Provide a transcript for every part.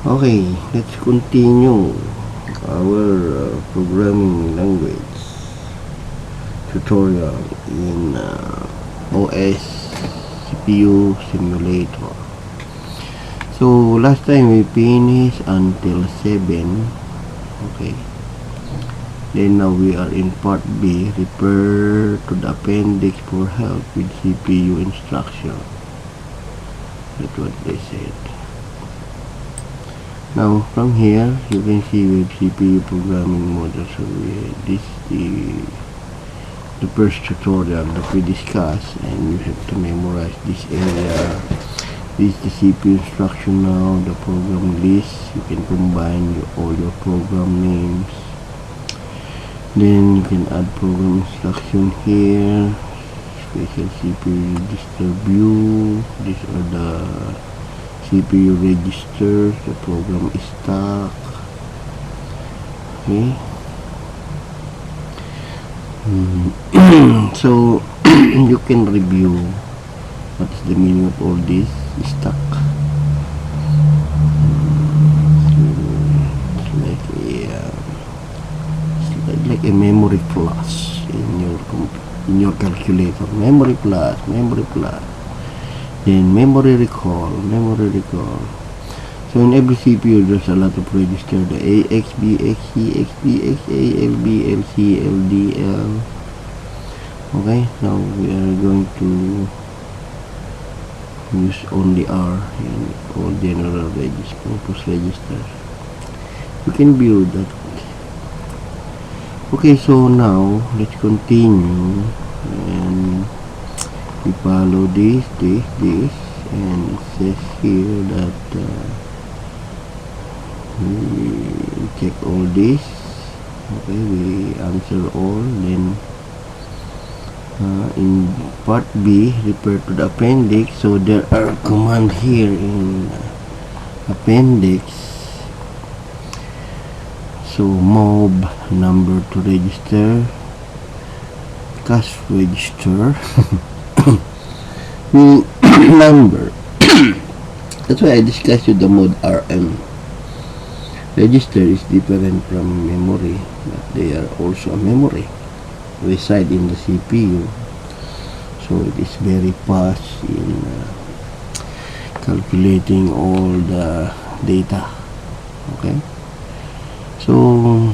Okay, let's continue our programming language tutorial in OS CPU simulator. So last time we finished until 7. Okay, then now we are in part B. Refer to the appendix for help with CPU instruction. That's what they said. Now from here you can see with CPU programming module. So this is the first tutorial that we discussed, and you have to memorize this area. This is the CPU instruction. Now the program list, you can combine all your program names, then you can add program instruction here. Special CPU register view, these are the CPU registers. The program is stuck. Okay. So you can review what is the meaning of all this stuck. It's like a memory plus in your calculator. Memory plus, then memory recall. So in every CPU there's a lot of register, the AX, BX, CX, DX, AL, BL, CL, DL. Okay, now we are going to use only R in all general purpose registers. You can view that. Okay, so now let's continue, and we follow this, and it says here that we check all this. Okay, we answer all. Then in part B, refer to the appendix. So there are commands here in appendix. So mob number to register, cache register, number. That's why I discussed with the mod RM. Register is different from memory, but they are also a memory, reside in the CPU. So it is very fast in calculating all the data. Okay. So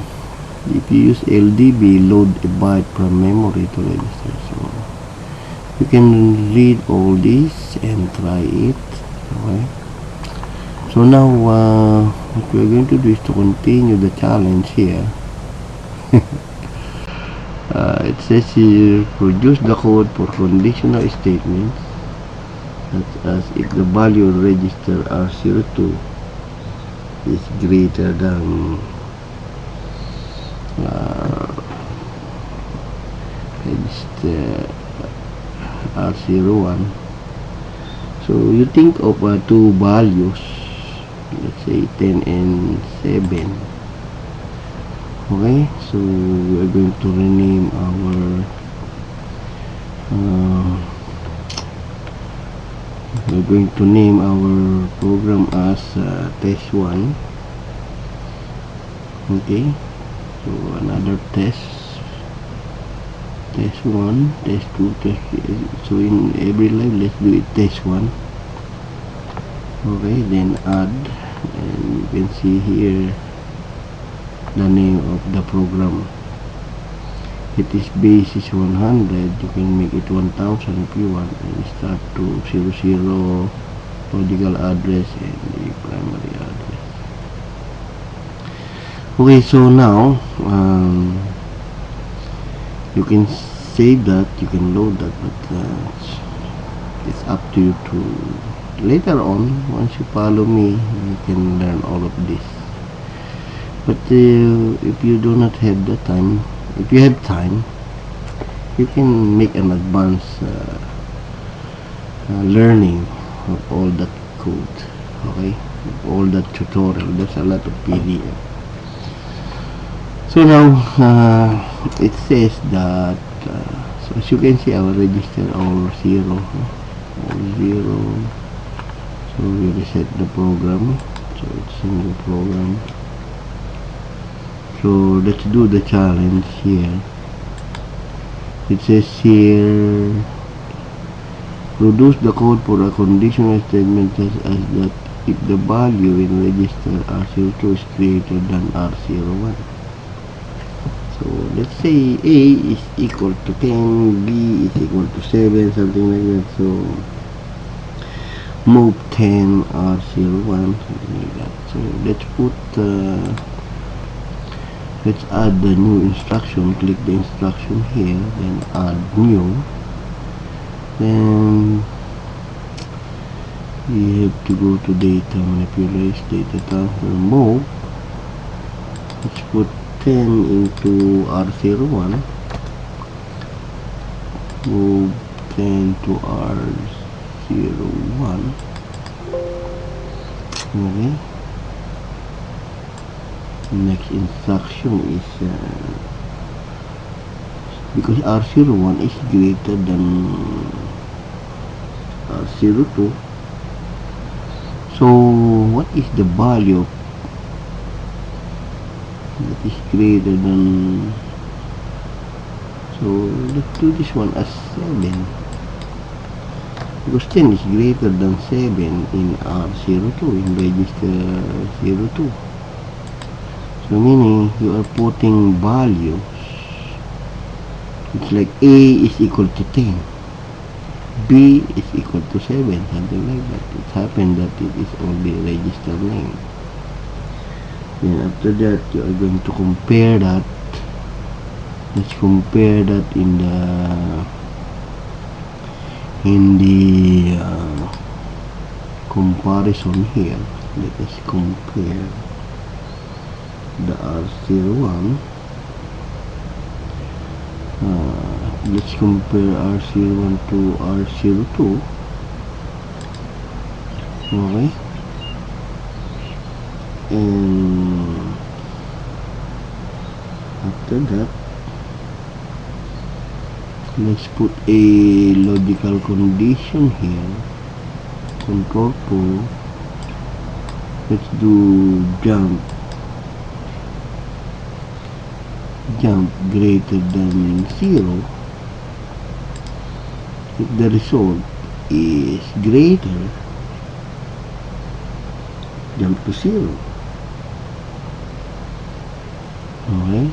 if you use LDB, load a byte from memory to register. So you can read all this and try it. Okay. So now what we're going to do is to continue the challenge here. It says here, produce the code for conditional statements, such as if the value register R02 is greater than register R01. So you think of two values, let's say 10 and 7. Okay, so we are going to rename our we're going to name our program as test 1. Okay, so another test 1, test 2, test 3. So in every line, let's do it test 1. Okay, then add, and you can see here the name of the program. It is base is 100. You can make it 1000 if you want, and start to 00 logical address and the primary address. Okay, so now you can save that, you can load that, but it's up to you to later on. Once you follow me, you can learn all of this. But if you do not have the time, if you have time, you can make an advanced learning of all that code. Okay, all that tutorial. There's a lot of PDF. So now it says that so as you can see, our register all 0, all 0. So we reset the program. So it's a new program. So let's do the challenge here. It says here, produce the code for a conditional statement such as that if the value in register R02 is greater than R01. So let's say A is equal to 10, B is equal to 7, something like that. So move 10 R01, something like that. So let's let's add the new instruction. Click the instruction here, then add new. Then we have to go to data manipulate, data transfer, move. Let's put 10 into R01, move 10 to R01. Okay. Next instruction is because R01 is greater than R02. So what is the value that is greater than? So let's do this one as 7, because 10 is greater than 7 in R02, in register 02. So meaning you are putting values. It's like A is equal to 10, B is equal to 7, something like that. It happened that it is only register name. Then after that, you are going to compare that. Let's compare that in the comparison here. Let us compare the R01. Let's compare R01 to R02. Okay. And after that, let's put a logical condition here. Control 4. Let's do jump greater than 0. If the result is greater, jump to 0. Okay.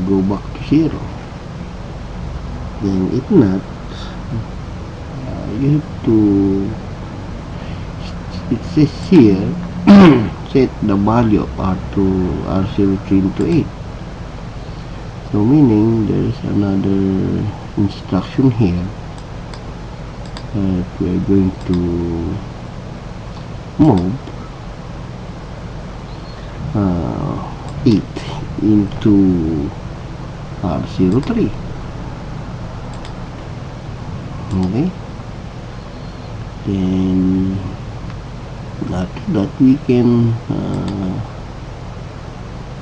Go back to 0. Then if not, you have to, it says here, set the value of R03 into 8. So meaning there is another instruction here that we are going to move 8 into R03. Okay. Then after that we can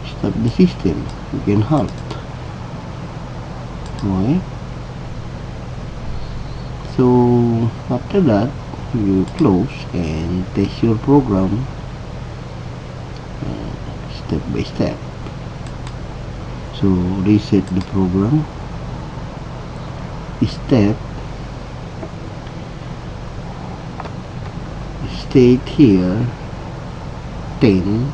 stop the system. We can halt. Okay. So after that you close and test your program step by step. So reset the program. Step state here 10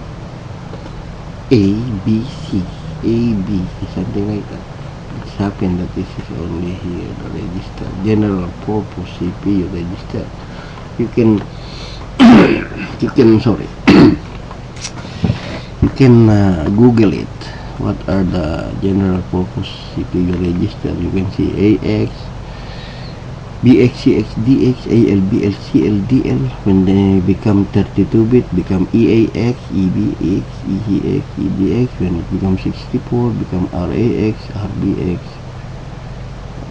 A B C, something like that. It's happened that this is only here the register, general purpose CPU register. You can Google it. What are the general purpose CPU register? You can see AX, BX, CX, DX, AL, BL, CL, DL. When they become 32-bit, become EAX, EBX, EGX, EDX. When it becomes 64, become RAX, RBX,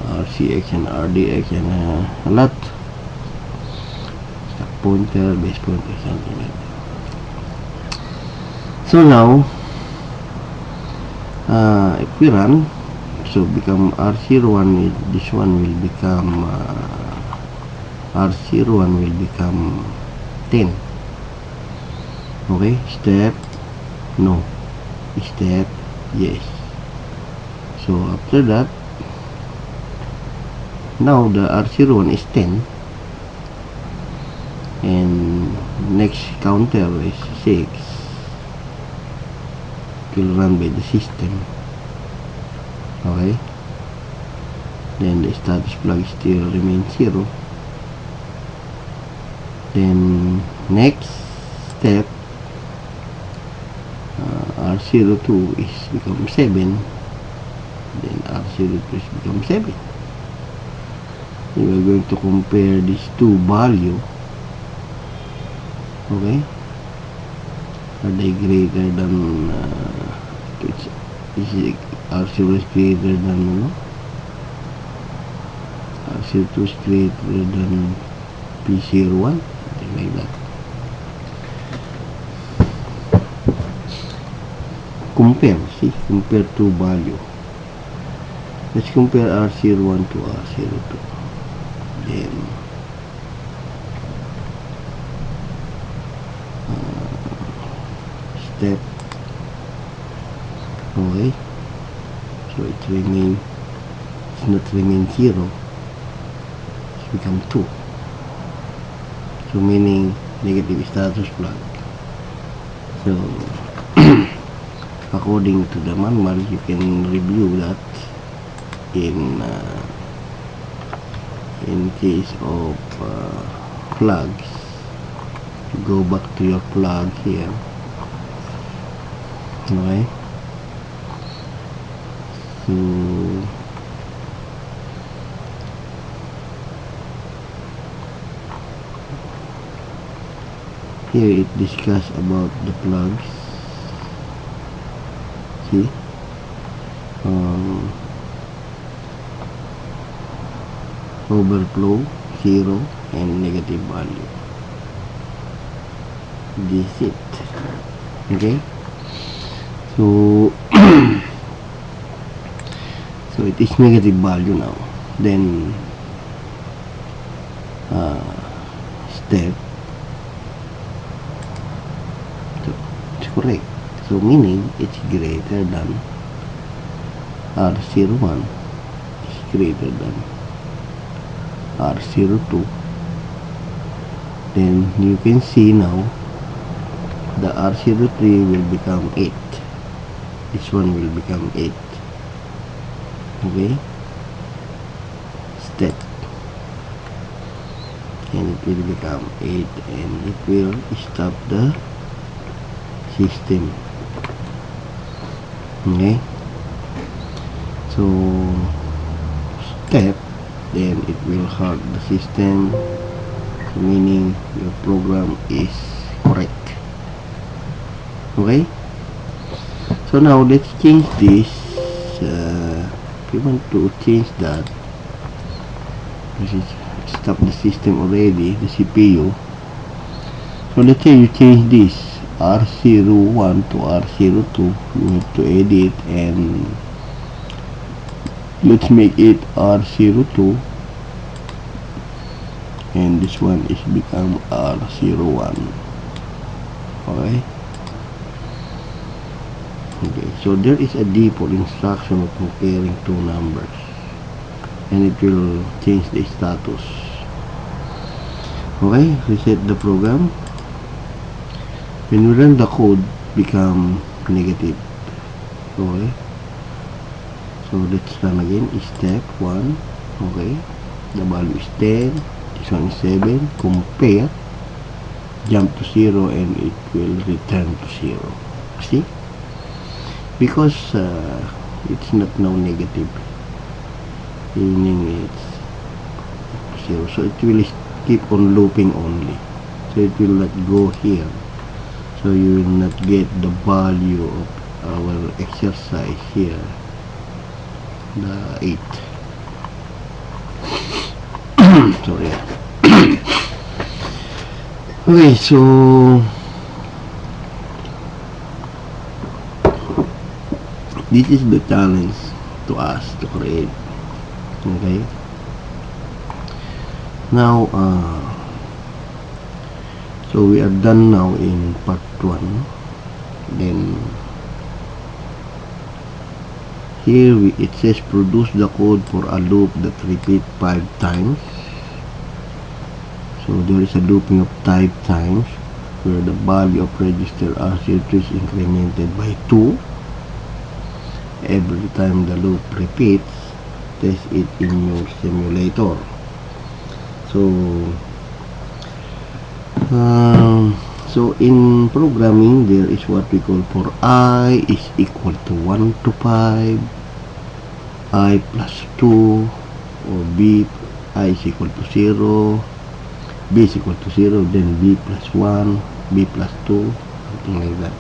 RCX, and RDX, and a lot. Stack pointer, base pointer, something like that. So now, if we run, so become R01, this one will become R01 will become 10. Okay, step no, step yes. So after that, now the R01 is 10, and next counter is 6. It will run by the system. Okay, then the status flag still remains 0. Then next step, R02 is become 7, then R02 is become 7. We are going to compare these two value. Okay, are they greater than is R0 is greater than R02 is greater than P01, something like that. Compare, see, compare two value. Let's compare R01 to R02. Then step. Okay, so it's not remain 0, it's become 2. So meaning negative status flag. So according to the manual, you can review that in case of flags. Go back to your flag here. Okay, so here it discuss about the flags. See, overflow 0 and negative value. This it. Okay, so so it is negative value now. Then step, so it's correct. So meaning it's greater than R01 is greater than R02. Then you can see now the R03 will become 8. This one will become 8. Okay, step, and it will become 8, and it will stop the system. Okay, so step, then it will halt the system, so meaning your program is correct. Okay, so now let's change this. If you want to change that, this is stop the system already, the CPU. So let's say you change this R01 to R02, you have to edit, and let's make it R02, and this one is become R01. Okay, okay, so there is a default instruction of comparing two numbers, and it will change the status. Okay, reset the program. When we run the code, become negative. Okay, so let's run again. Step 1. Okay, the value is 10, this one is 7. Compare, jump to 0, and it will return to 0. See, because it's not now negative, meaning it's 0, so it will keep on looping only, so it will not go here, so you will not get the value of our exercise here, the 8. Sorry. Okay, so this is the challenge to us to create. Okay, Now, so we are done now in part 1. Then here it says produce the code for a loop that repeats 5 times. So there is a looping of 5 times where the value of register R02 is incremented by 2. Every time the loop repeats, test it in your simulator. So in programming, there is what we call for I is equal to 1 to 5, I plus 2, or B, I is equal to 0, B is equal to 0, then B plus 1, B plus 2, something like that.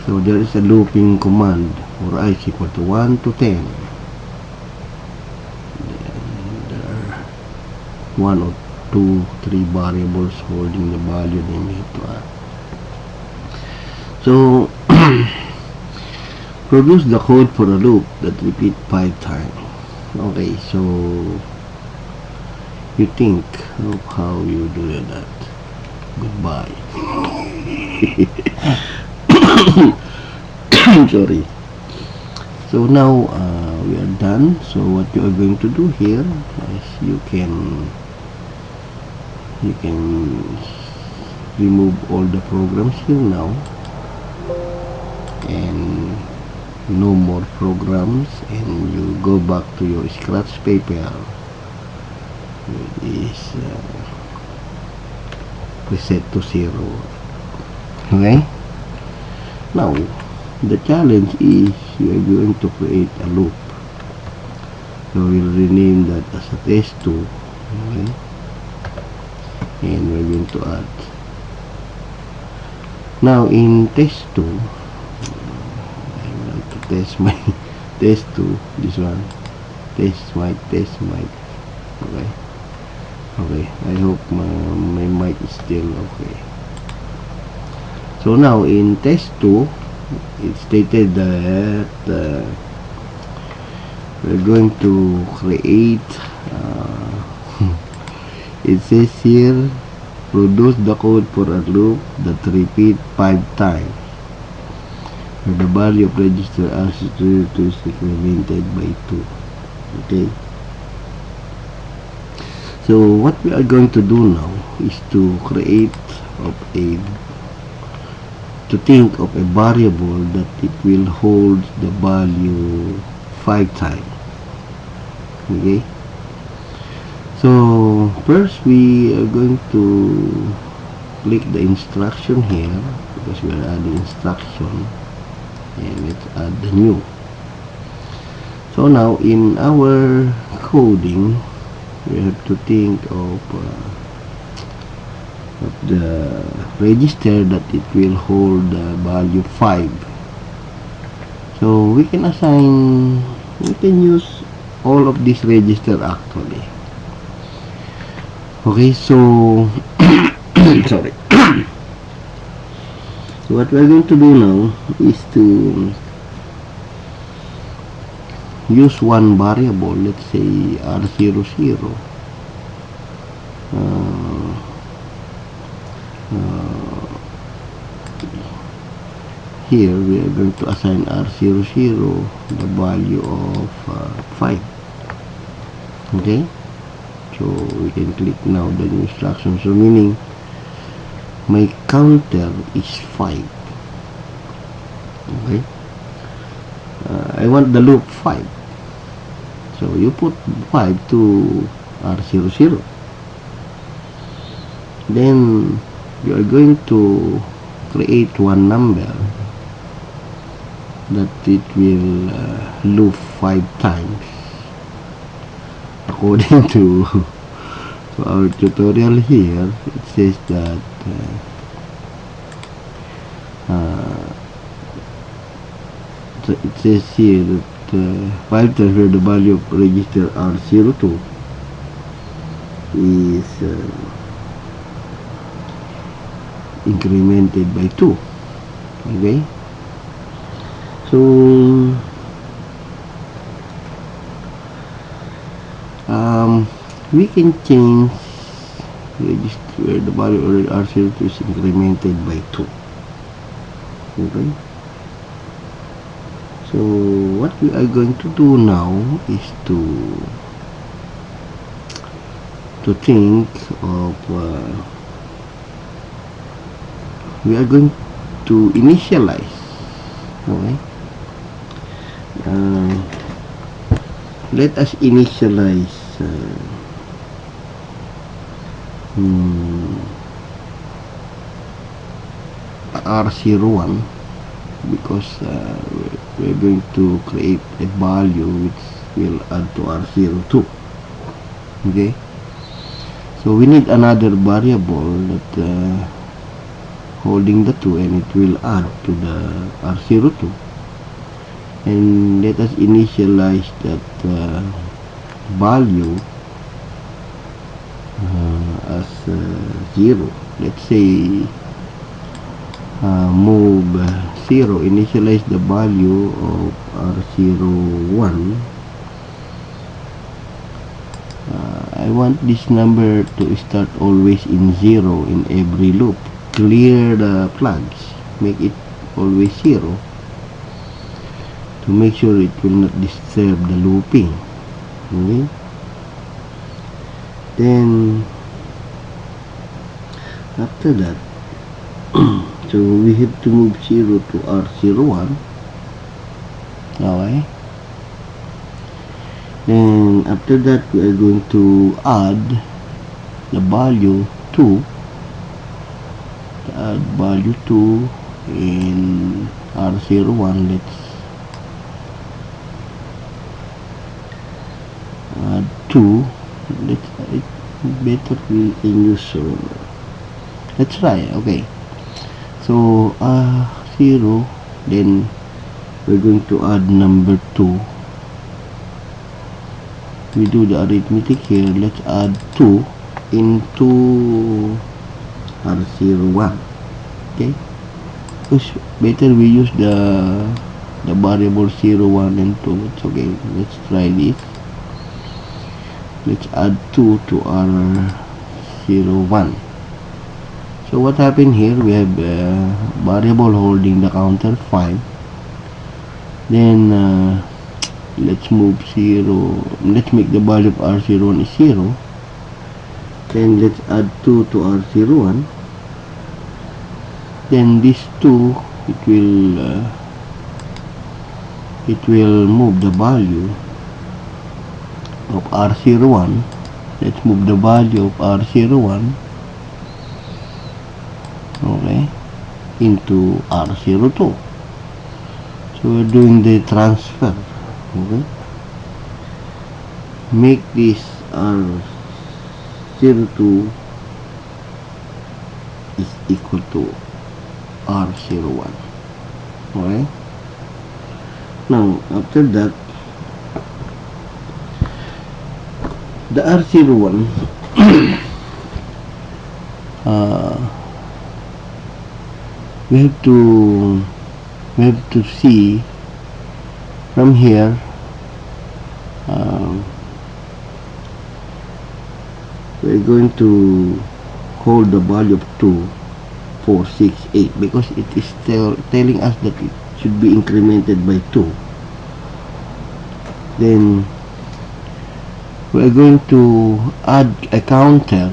So there is a looping command for I is equal to 1 to 10. Then there are 1 or 2, 3 variables holding the value they need to add. So produce the code for a loop that repeats 5 times. Okay, so you think of how you do that. Goodbye. Sorry. So now we are done. So what you are going to do here is you can remove all the programs here now, and no more programs, and you go back to your scratch paper with this reset to 0. Okay, now the challenge is you are going to create a loop, so we'll rename that as a test2. Okay, and we're going to add now in test2. I want to test my test2, this one, test mic. Okay, I hope my mic is still okay. So now in test2, it stated that we're going to create it says here, produce the code for a loop that repeats 5 times where the value of register R02 is incremented by 2. Okay, so what we are going to do now is to think of a variable that it will hold the value 5 times. Okay, so first we are going to click the instruction here because we are adding instruction, and let's add the new. So now in our coding we have to think of the register that it will hold the value 5. So we can use all of this register actually. Okay, so sorry. So what we're going to do now is to use one variable, let's say R00. Here we are going to assign R00 the value of 5. Okay, so we can click now the new instruction, so meaning my counter is 5. Okay, I want the loop 5, so you put 5 to R00, then you are going to create one number that it will loop 5 times according to our tutorial here. It says that it says here that 5 times where the value of register R02 is incremented by 2. Okay, so we can change register where the value of R02 is incremented by 2. Okay, so what we are going to do now is to think of we are going to initialize. Okay, let us initialize R01 because we're going to create a value which will add to R02. Okay, so we need another variable that holding the 2, and it will add to the R02, and let us initialize that value as 0. Let's say move 0, initialize the value of R01. I want this number to start always in 0 in every loop. Clear the flags, make it always 0 to make sure it will not disturb the looping. Okay, then after that so we have to move 0 to R01. Okay, then after that we are going to add the value 2, add value 2 in R01. Let's add 2. Let's better we can use let's try. Okay, so 0, then we're going to add number 2. We do the arithmetic here. Let's add 2 into R01. Okay, because better we use the variable 0, 1 and 2. It's okay. Let's try this. Let's add 2 to R01. So what happened here, we have a variable holding the counter 5. Then let's move 0. Let's make the value of R01 is 0. Then let's add 2 to R01. Then this 2, it will move the value of R01. Let's move the value of R01, okay, into R02. So we're doing the transfer. Okay, make this R02 is equal to R01. Okay, now after that the R01 we have to see from here we're going to hold the value of 2, 4, 6, 8 because it is telling us that it should be incremented by 2. Then we're going to add a counter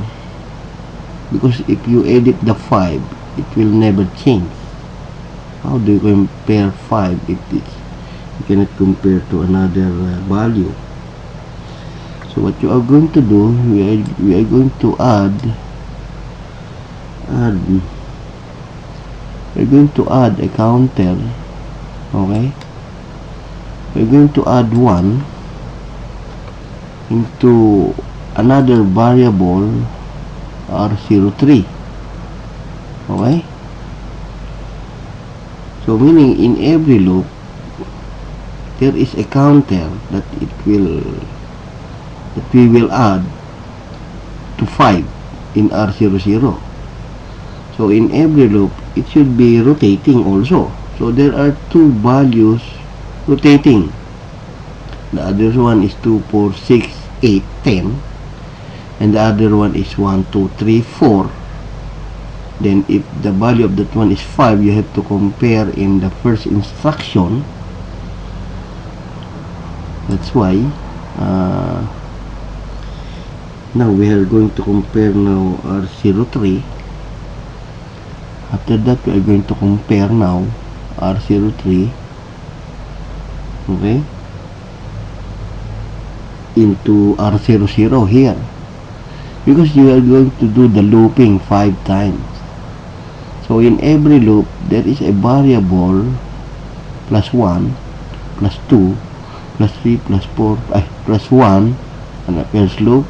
because if you edit the 5, it will never change. How do you compare 5 if you cannot compare to another value? So what you are going to do, we are going to we're going to add a counter. Okay, we're going to add 1 into another variable R03. Okay, so meaning in every loop there is a counter that we will add to 5 in R00. So in every loop it should be rotating also. So there are 2 values rotating. The other one is 2, 4, 6, 8, 10. and the other one is 1, 2, 3, 4. Then if the value of that one is 5, you have to compare in the first instruction. That's why now we are going to compare now R03. After that, we are going to compare now R03, okay, into R00 here, because you are going to do the looping 5 times. So in every loop there is a variable plus 1, plus 2, plus 3, plus 4, plus 1, and a first loop,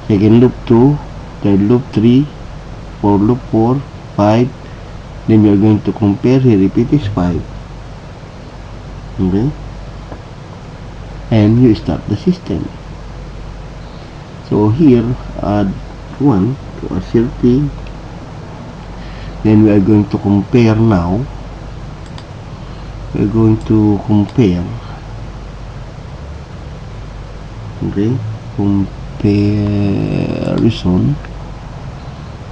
second loop 2, third loop 3, fourth loop 4, 5. Then we are going to compare here if it is 5. Okay, and you start the system. So here add 1 to R30. Then we are going to compare now. We are going to compare. Okay, comparison.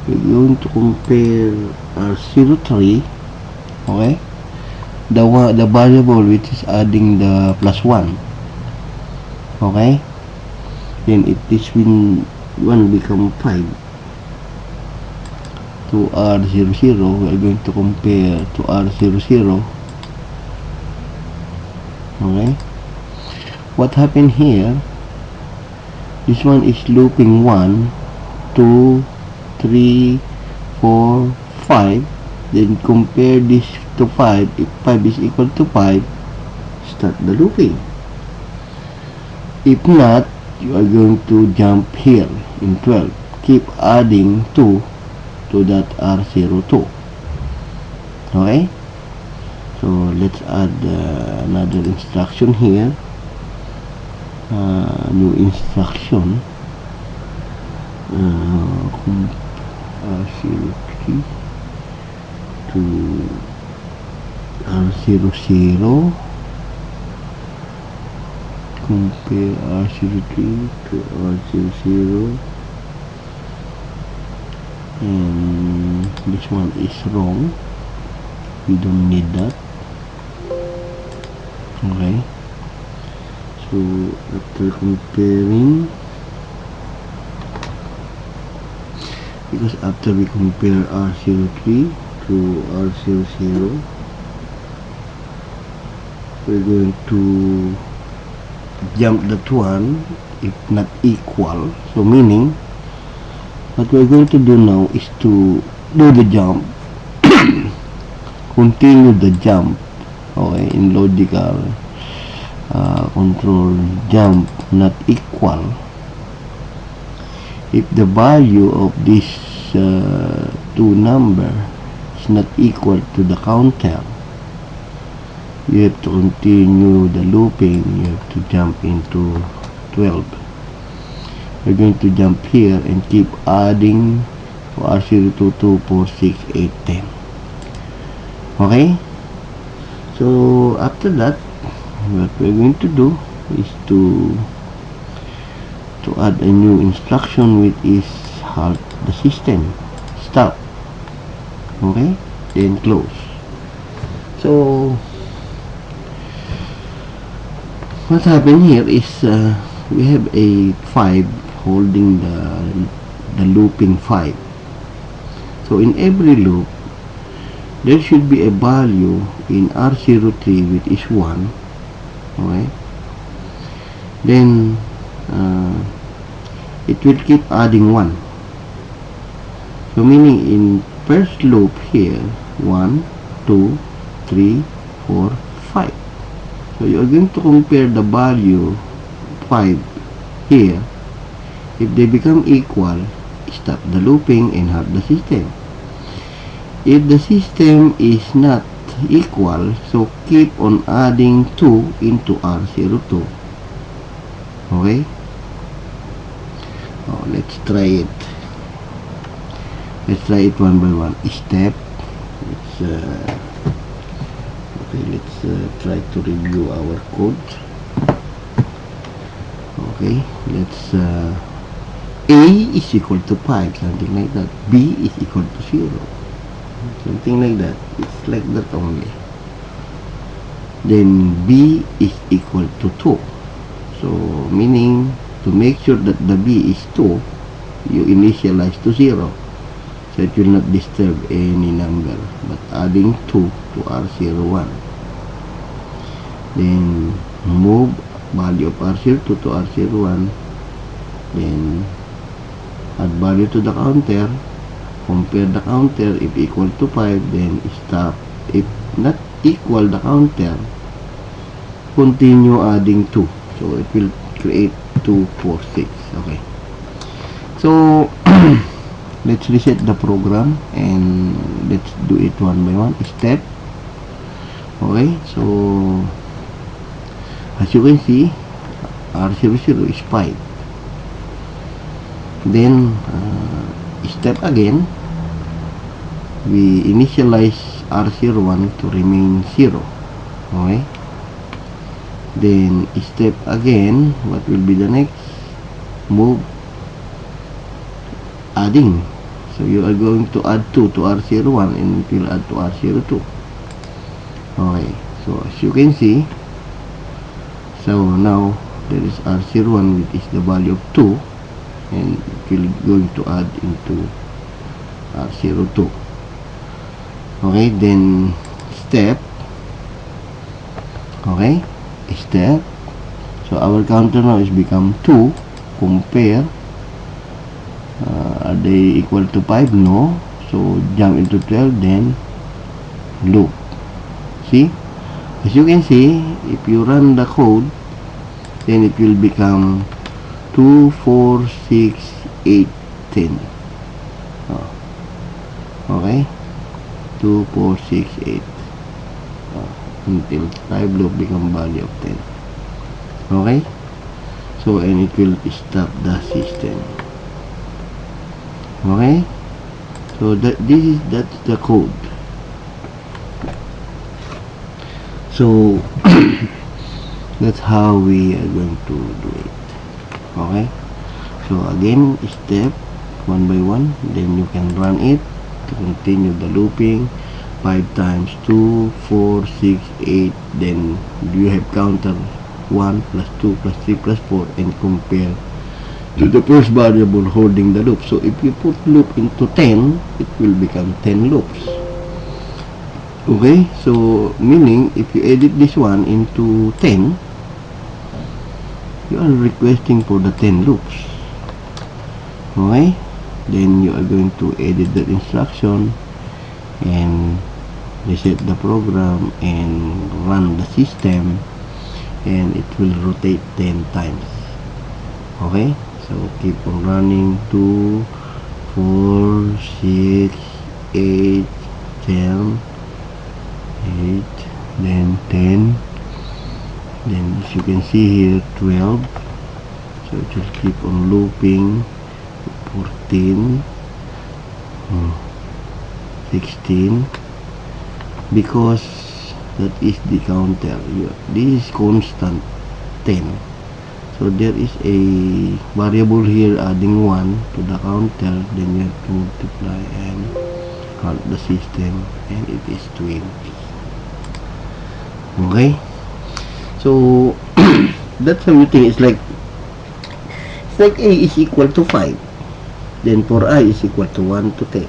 We're going to compare R03. Okay, the variable which is adding the plus 1. Okay, then it is when 1 become 5 to R00. We are going to compare to R00. Okay, what happened here? This one is looping 1, 2, 3, 4, 5. Then compare this to 5. If 5 is equal to 5, start the looping. If not, you are going to jump here in 12. Keep adding 2 to that R02. Okay, so let's add another instruction here. New instruction, R03 to R00. Compare R03 to R00, and this one is wrong. We don't need that. Okay, so after comparing, because after we compare R03 to R00, we're going to jump that one if not equal. So meaning what we're going to do now is to do the jump, continue the jump. Okay, in logical control, jump not equal if the value of this two number is not equal to the counter. You have to continue the looping. You have to jump into 12. We're going to jump here and keep adding to R02, 2, 4, 6, 8, 10. Okay, so after that, what we're going to do is to add a new instruction, which is halt the system, stop. Okay, then close. So what happened here is we have a 5 holding the looping 5. So in every loop there should be a value in R03 which is 1. Okay, then it will keep adding 1. So meaning in first loop here 1, 2, 3, 4, 5. So you are going to compare the value 5 here. If they become equal, stop the looping and halt the system. If the system is not equal, so keep on adding 2 into R02. Okay, let's try it. Let's try it one by one step. Let's try to review our code. Okay, let's A is equal to 5, something like that. B is equal to 0, something like that. It's like that only. Then B is equal to 2. So meaning, to make sure that the B is 2, you initialize to 0. So it will not disturb any number, but adding 2 to R01. Then move value of R02 to R01. Then add value to the counter. Compare the counter. If equal to 5, then stop. If not equal the counter, continue adding 2. So it will create 2, 4, 6. Okay. So let's reset the program and let's do it one by one step. Okay, so as you can see, R00 is 5. Then step again, we initialize R01 to remain 0. Okay, then step again, what will be the next? Move adding. So you are going to add 2 to R01 and it will add to R02. Okay, so as you can see, so now there is R01, which is the value of 2, and it will going to add into R02. Okay, then step. Okay, step. So our counter now is become 2. Compare. Are they equal to 5? No. So jump into 12, then loop. See, as you can see, if you run the code, then it will become 2, 4, 6, 8, 10. Okay, 2, 4, 6, 8, until 5 loop become value of 10. Okay, so and it will stop the system. Okay, so that's the code. So that's how we are going to do it. Okay, so again, step one by one, then you can run it to continue the looping. 5 times 2, 4, 6, 8, then you have counter 1 plus 2 plus 3 plus 4 and compare to the first variable holding the loop. So if you put loop into 10, it will become 10 loops. Okay, so meaning if you edit this one into 10, you are requesting for the 10 loops. Okay, then you are going to edit that instruction and reset the program and run the system, and it will rotate 10 times. Okay, so keep on running. 2, 4, 6, 8, 10, 8, then 10, then as you can see here 12. So it will keep on looping. 14, 16, because that is the counter. This is constant 10. So there is a variable here adding 1 to the counter, then you have to multiply and count the system, and it is 20. Okay, so that's how you think. It's like A is equal to 5, then for I is equal to 1 to 10.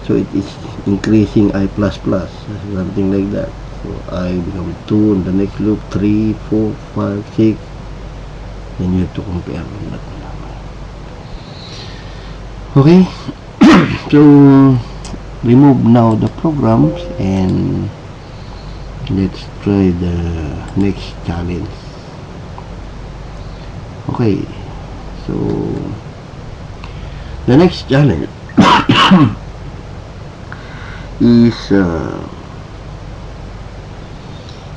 So it is increasing I plus plus, something like that. So I become 2 in the next loop, 3, 4, 5, 6. Then you have to compare on that. Okay, so remove now the programs and let's try the next challenge. Okay, so the next challenge is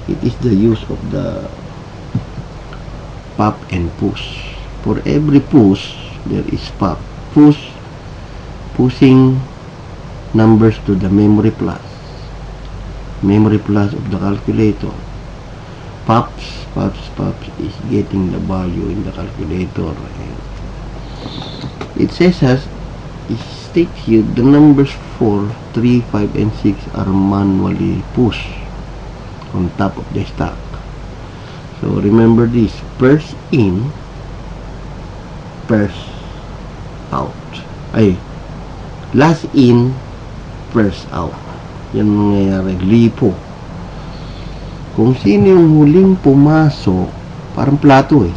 it is the use of the pop and push. For every push there is pop. Pushing numbers to the memory plus of the calculator. Pops is getting the value in the calculator, and It says as it states here the numbers 4, 3, 5, and 6 are manually pushed on top of the stack. So remember this, first in, first out. Ay, last in, first out. Yan nangyayari, lipo. Kung sino yung huling pumasok, parang plato eh.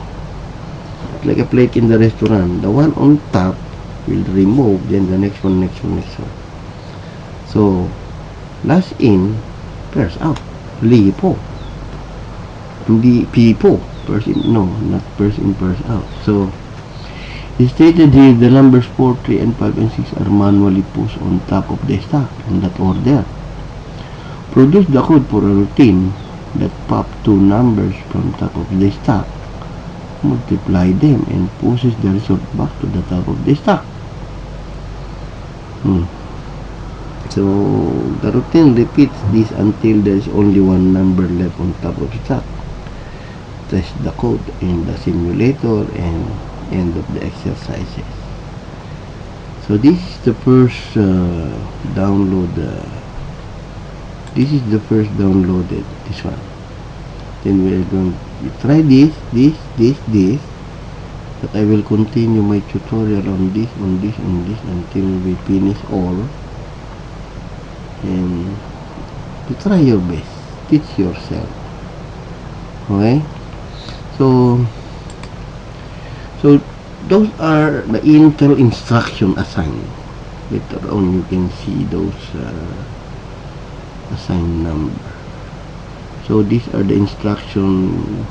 Like a plate in the restaurant. The one on top will remove, then the next one, next one, next one. So, last in, first out. Lipo. Hindi pipo. First in, no, not first in, first out. So, it stated here the numbers 4, 3, and 5, and 6 are manually pushed on top of the stack in that order. Produce the code for a routine that pop two numbers from top of the stack, multiply them, and pushes the result back to the top of the stack. So, the routine repeats this until there is only one number left on top of the stack. Test the code in the simulator and end of the exercises. So, this is the first download. This is the first downloaded, this one. Then we are going to try this, but I will continue my tutorial on this, until we finish all. And to try your best, teach yourself. Okay? So those are the Intel instruction assigned. Later on you can see those assigned number. So these are the instruction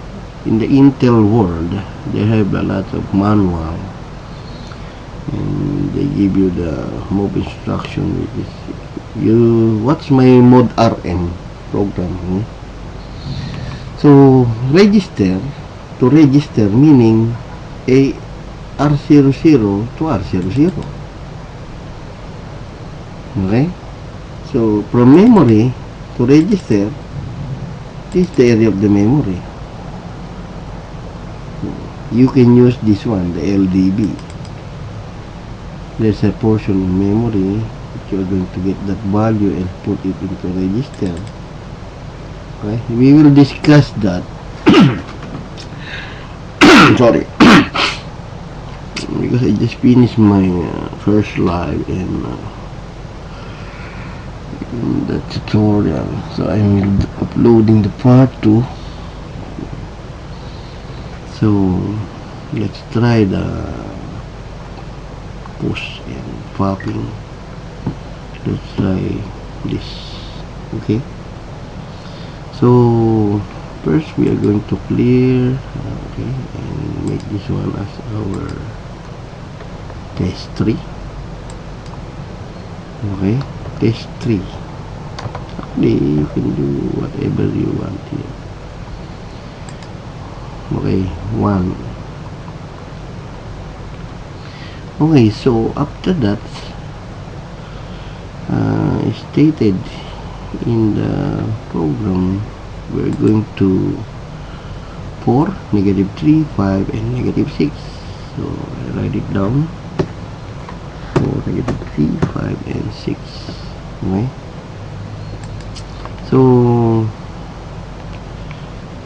in the Intel world. They have a lot of manual, and they give you the move instruction, which is you watch my mod RN program. So register, to register meaning a R00 to R00. Okay? So from memory to register, this is the area of the memory. You can use this one, the LDB. There's a portion in memory that you're going to get that value and put it into register. Okay? We will discuss that. Sorry. Because I just finished my first live in the tutorial, so I'm uploading the part 2. So let's try the push and popping. Let's try this. Okay, so first we are going to clear, okay, and make this one as our test 3. Okay, test 3. Actually, you can do whatever you want here. Okay, 1. Okay, so after that, stated in the program, we're going to 4, -3, 5, and -6. So I write it down. 4, -3, 5, and 6. Okay. So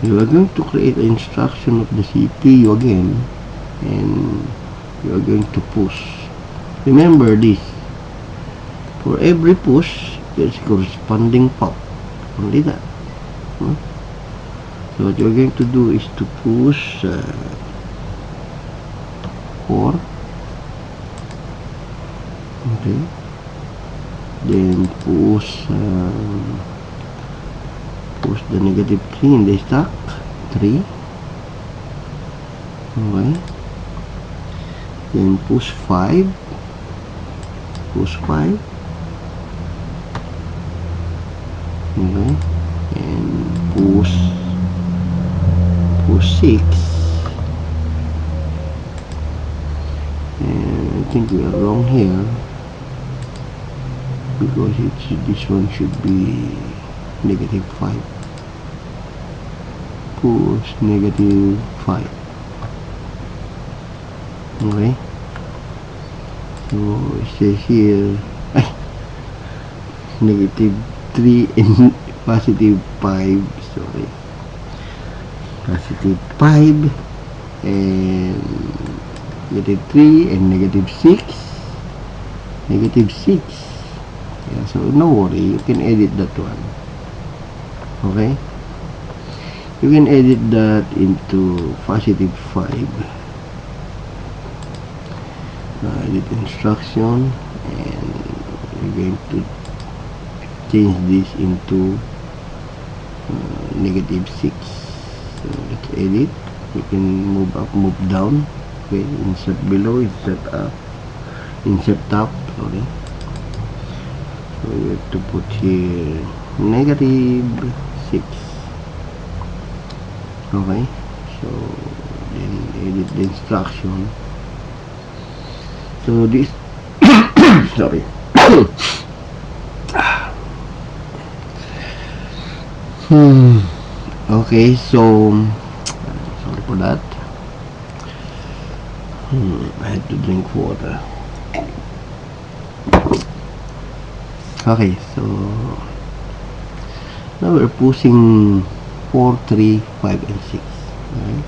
you are going to create an instruction of the CPU again, and you are going to push. Remember this, for every push there is corresponding pop, only that. So what you are going to do is to push 4, okay, then push the -3 in the stack, 3, okay, then push 5, okay, and push 6, and I think we are wrong here, because this one should be -5. Push -5. Okay, So it says here negative 3 and positive 5, sorry, positive 5 and negative 3 and negative 6, negative 6. Yeah, so no worry, you can edit that one. Okay, you can edit that into positive 5. Edit instruction, and we're going to change this into negative 6. So let's edit. You can move up, move down. Okay, insert below, insert up, insert top, sorry. So we have to put here negative 6. Okay, so then edit the instruction. So this sorry. Okay, so sorry for that. I had to drink water. Okay, so now we're pushing 4, 3, 5, and 6. Right?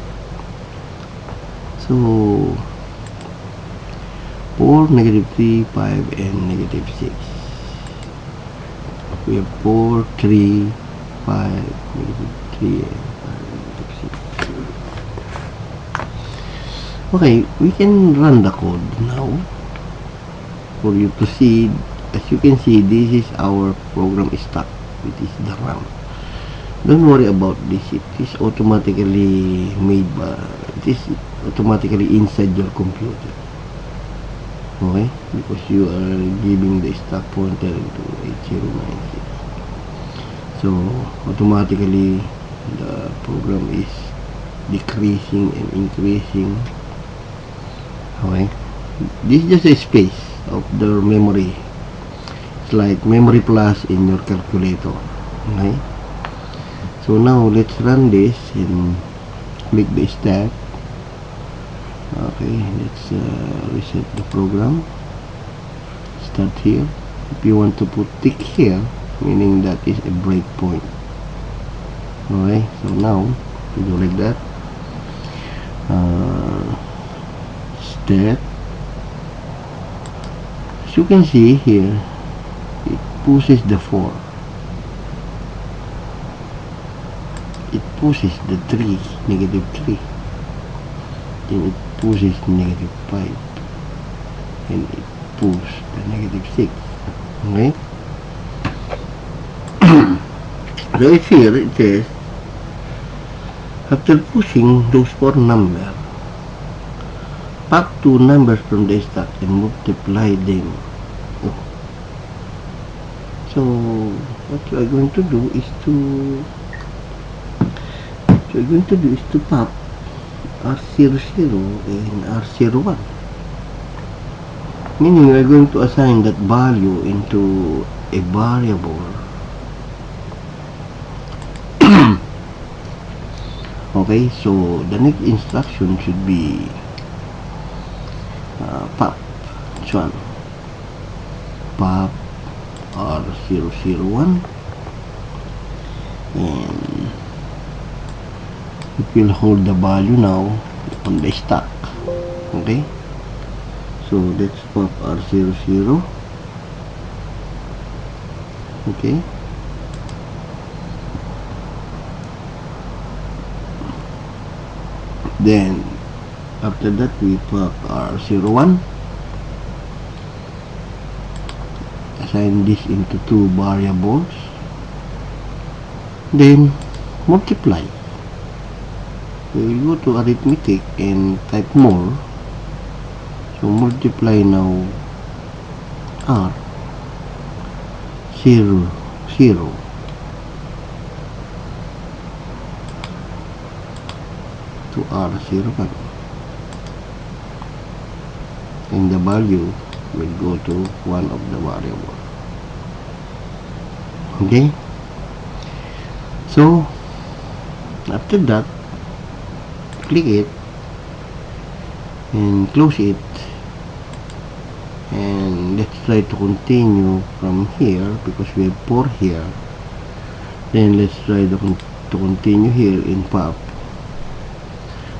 So 4, negative 3, 5, and negative 6. We have 4, 3, 5, negative 3, and 5, negative 6. Okay, we can run the code now for you to see. As you can see, this is our program stack, which is the RAM. Don't worry about this. It is automatically made by, it is automatically inside your computer. Okay, because you are giving the stack pointer into 8096. So automatically the program is decreasing and increasing. Okay, this is just a space of the memory. It's like memory plus in your calculator. Okay, so now let's run this and click the stack. Okay, let's reset the program. Start here. If you want to put tick here, meaning that is a breakpoint. Okay, so now you do like that. Step. As you can see here, it pushes the 4. It pushes the 3, negative 3. Then it pushes negative 5. And it pushes the negative 6. Okay? So it's here, it says, after pushing those 4 numbers, pop 2 numbers from the stack and multiply them. Oh. So what we are going to do is to pop R00 and R01. Meaning we are going to assign that value into a variable. Okay, so the next instruction should be pop. This one. Pop R001, and it will hold the value now on the stack. Okay, so let's pop R00. Okay, then after that we pop R01, assign this into 2 variables, then multiply. We will go to arithmetic and type more. So multiply now R 0 0 to R01, and the value will go to one of the variable. Okay, so after that, click it and close it, and let's try to continue from here because we have 4 here. Then let's try to continue here in pop.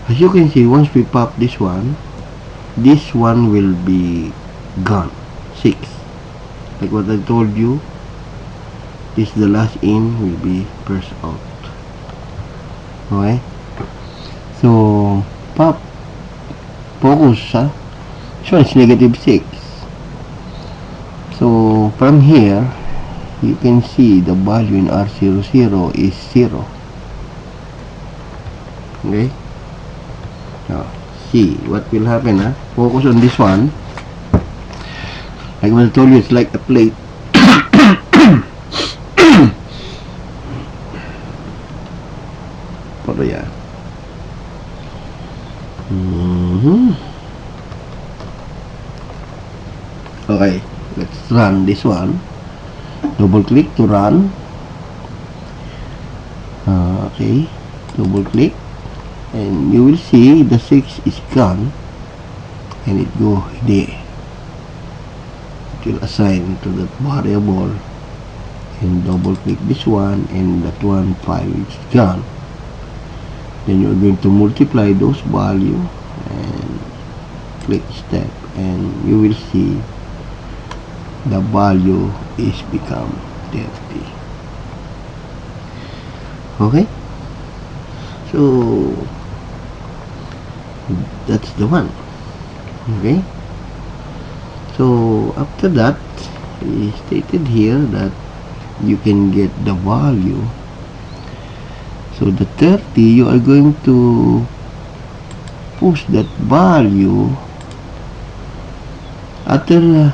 As you can see, once we pop this one will be gone. 6, like what I told you. This the last in will be first out. Okay, so pop, focus, this one is negative 6. So from here you can see the value in R00 is 0. Okay, now see what will happen. Focus on this one. Like what I told you, it's like a plate. Pero yan. Okay, let's run this one. Double click to run. Okay, double click, and you will see the 6 is gone, and it go there. It will assign to that variable, and double click this one, and that one 5 is gone. Then you're going to multiply those value and click step, and you will see the value is become 30. Okay, so that's the one. Okay, so after that is stated here that you can get the value. So the 30, you are going to push that value after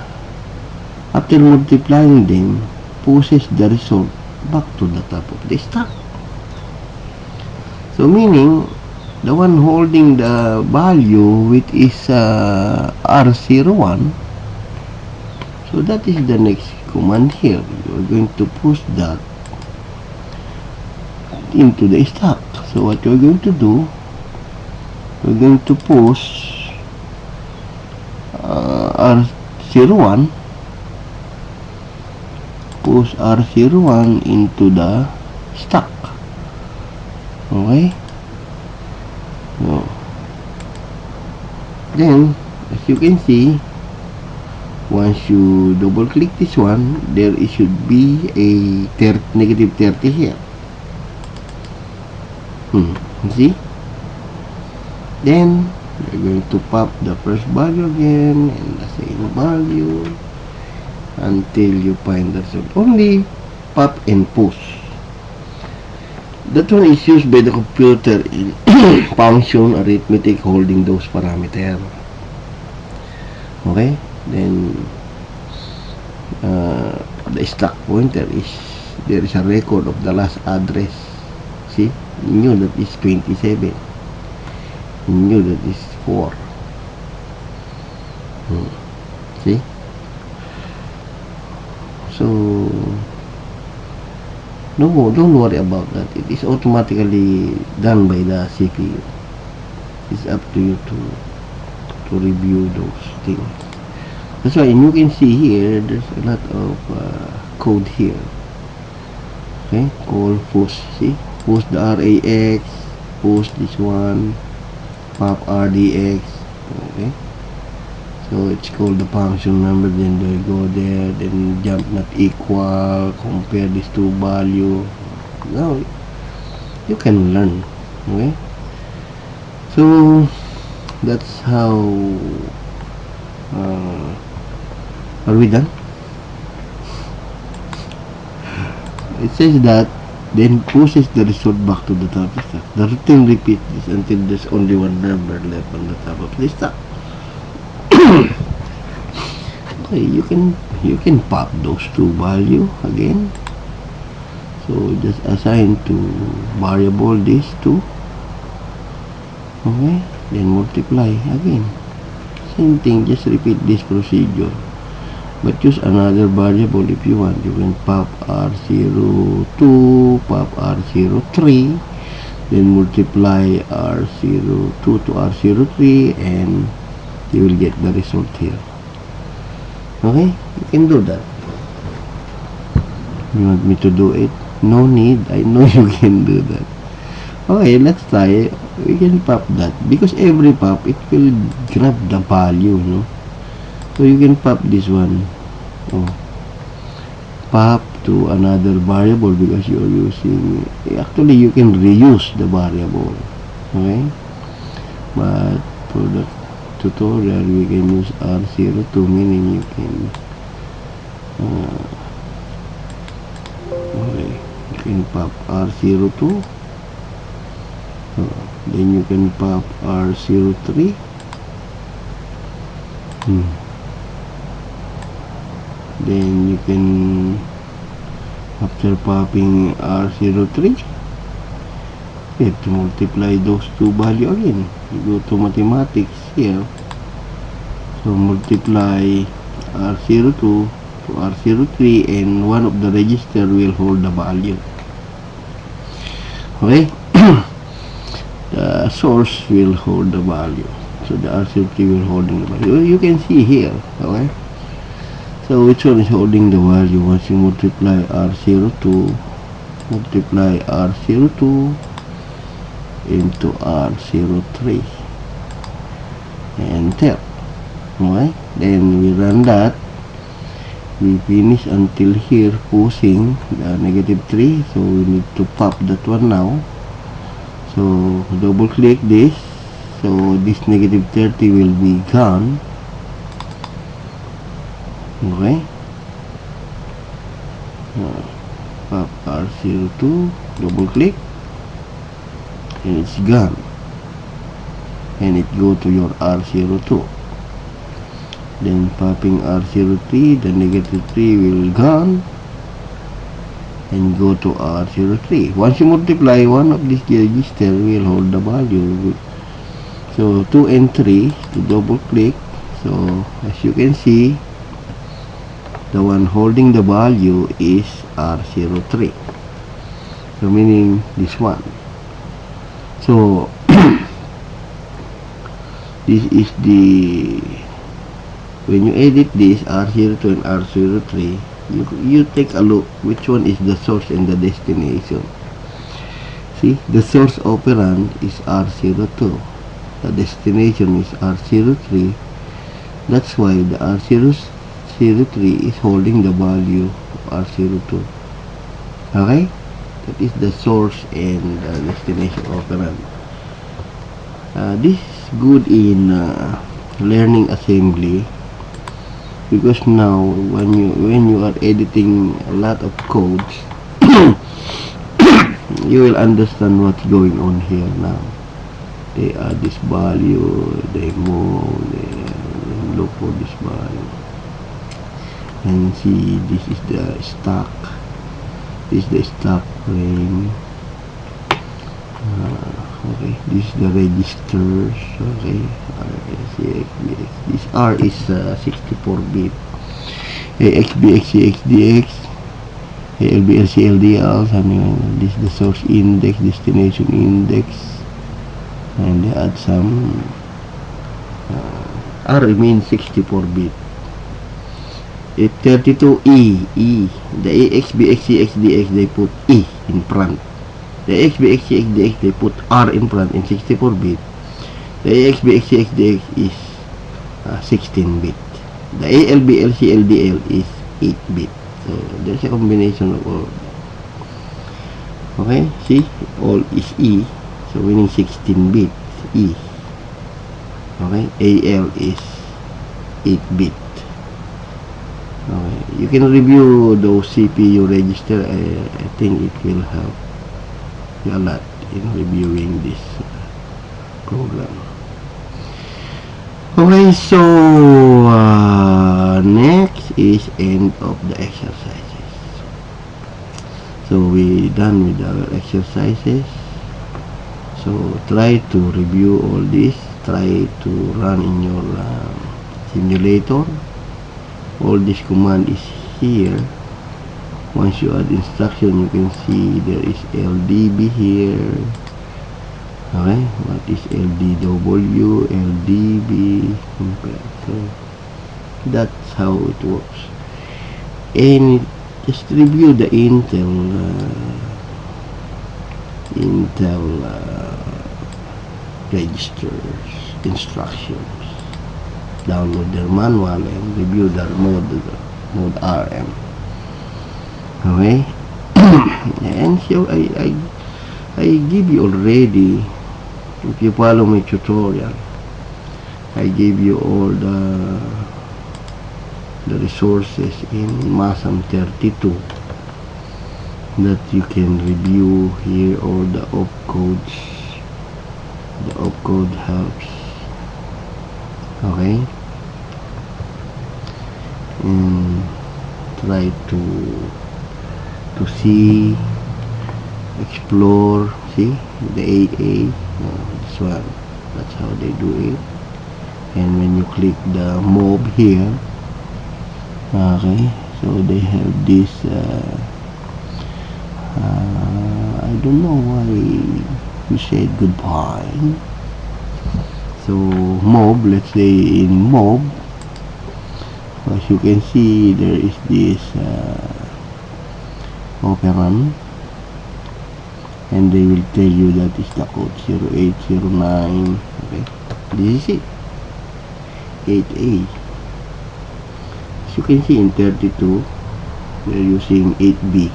multiplying them, pushes the result back to the top of the stack. So meaning the one holding the value which is R01, so that is the next command here. You are going to push that into the stack. So what you're going to do, we're going to push R01 into the stack. Okay, so then as you can see, once you double click this one, there should be a negative 30 here. See? Then you're going to pop the first value again and the same value until you find the result. Only pop and push. That one is used by the computer in function arithmetic holding those parameters. Okay? Then the stack pointer is, there is a record of the last address. See? New that is 27. New that is 4. See? So no, don't worry about that. It is automatically done by the CPU. It's up to you to review those things. That's why you can see here there's a lot of code here. Okay, call push. See, push the RAX, push this one, pop RDX. Okay, so it's called the function number. Then they go there, then jump not equal, compare these two value. Now you can learn. Okay, so that's how are we done? It says that then pushes the result back to the top of the stack. The routine repeats this until there's only one number left on the top of the stack. Okay, you can pop those two value again. So just assign to variable these two. Okay, then multiply again. Same thing, just repeat this procedure. But use another variable if you want. You can pop R02, pop R03, then multiply R02 to R03, and you will get the result here. Okay, you can do that. You want me to do it? No need. I know you can do that. Okay, let's try. We can pop that because every pop it will grab the value, no? So you can pop this one. Oh, pop to another variable because you're using. Actually, you can reuse the variable. Okay, but for the tutorial, we can use R02, meaning you can. Okay, you can pop R02. Then you can pop R03. Then you can, after popping R03, you have to multiply those two values again. You go to mathematics here. So multiply R02 to R03 and one of the register will hold the value. Okay? The source will hold the value. So the R03 will hold the value. You can see here. Okay? So which one is holding the value? Once you multiply R02, multiply R02 into R03. Enter. Okay? Then we run that. We finish until here pushing the -3. So we need to pop that one now. So double click this. So this -30 will be gone. Okay. Pop R02, double click, and it's gone. And it go to your R02. Then popping R03, the -3 will gone and go to R03. Once you multiply, one of these register will hold the value. So 2 and 3 to double click. So as you can see, the one holding the value is R03. So meaning this one. So this is the, when you edit this R02 and R03, you take a look which one is the source and the destination. See, the source operand is R02, the destination is R03. That's why the R03 is holding the value of R02. Okay, that is the source and the destination operand. This is good in learning assembly, because now when you are editing a lot of codes, you will understand what's going on here now. They add this value, they move, they look for this value, and see this is the stock, this is the stock frame. Okay, this is the registers. Okay, RSCXDX. This R is 64-bit. AXBX, CXDX, ALBL, CLDL. This is the source index, destination index, and they add some. R means 64-bit. 32E. The AXBX, CXDX, they put E in front. The AXBX, CXDX, they put R in front in 64-bit. The AXBX, CXDX is 16-bit. The ALBL, CLDL is 8-bit. So there's a combination of all. Okay, see, all is E, so meaning 16-bit E. Okay, AL is 8-bit. Okay, you can review those CPU register. I think it will help a lot in reviewing this program. Okay, so next is end of the exercises. So we done with our exercises. So try to review all this. Try to run in your simulator. All this command is here. Once you add instruction, you can see there is LDB here. Okay, what is LDW, LDB, compare. So That's how it works. And just review the Intel registers instructions. Download their manual and review their mode RM. Okay. And so I give you already, if you follow my tutorial, I gave you all the resources in MASAM 32 that you can review here, all the opcodes. The opcode helps. Okay. And try to see, explore, see the AA, this one, that's how they do it. And when you click the mob here, okay, so they have this I don't know why you said goodbye. So mob, let's say in mob, as you can see, there is this operand, and they will tell you that is the code 0809. Okay, this is it, 8A. As you can see in 32, they're using 8B.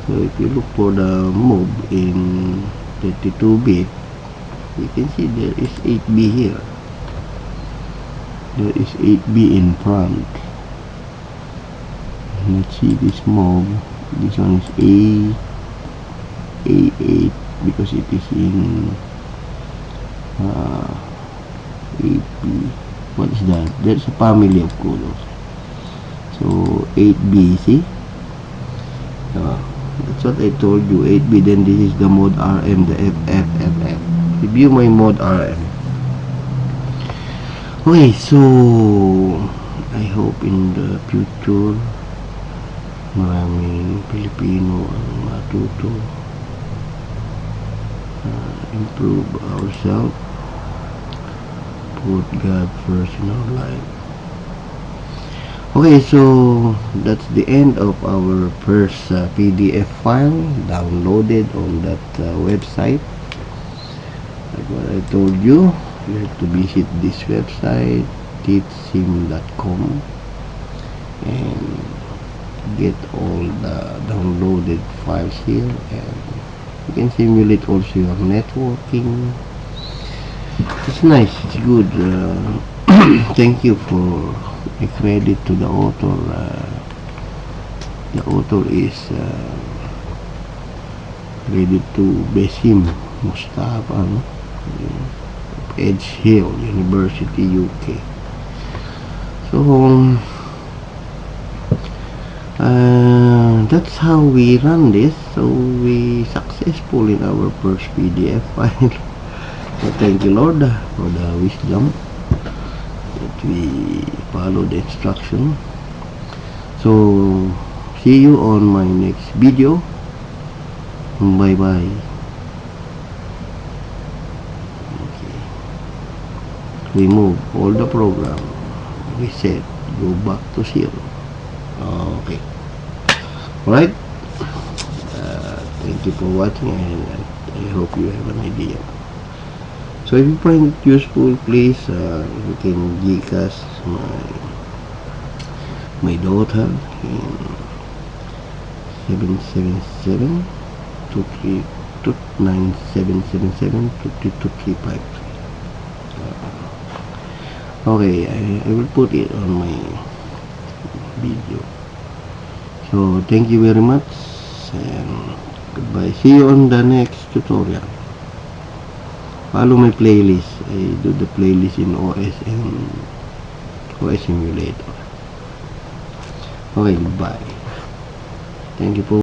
So if you look for the mob in 32-bit, you can see there is 8B here. There is 8B in front. Let's see this mob. This one is A8 because it is in 8B. What is that? There's a family of colors. So 8B, see? That's what I told you, 8B. Then this is the mode RM, the FFFF. Review my mode RM. Okay, so I hope in the future maraming Pilipino ang matuto, improve ourselves, put God first in our life. Okay, so that's the end of our first PDF file downloaded on that website. Like what I told you, you have to visit this website, teachsim.com, and get all the downloaded files here, and you can simulate also your networking. It's nice, it's good. Thank you for the credit to the author. The author is credit to Besim Mustafa, no? Edge Hill University, UK. So that's how we run this. So we successful in our first PDF file. So thank you, Lord, for the wisdom that we follow the instruction. So see you on my next video. Bye bye. Okay. Remove all the program, reset, go back to 0. Okay. Alright. Thank you for watching, and I hope you have an idea. So if you find it useful, please you can Gcash my daughter in 777 9777 23235. Okay, I will put it on my video. So thank you very much, and goodbye. See you on the next tutorial. Follow my playlist. I do the playlist in OS and OS Simulator. Okay, goodbye. Thank you for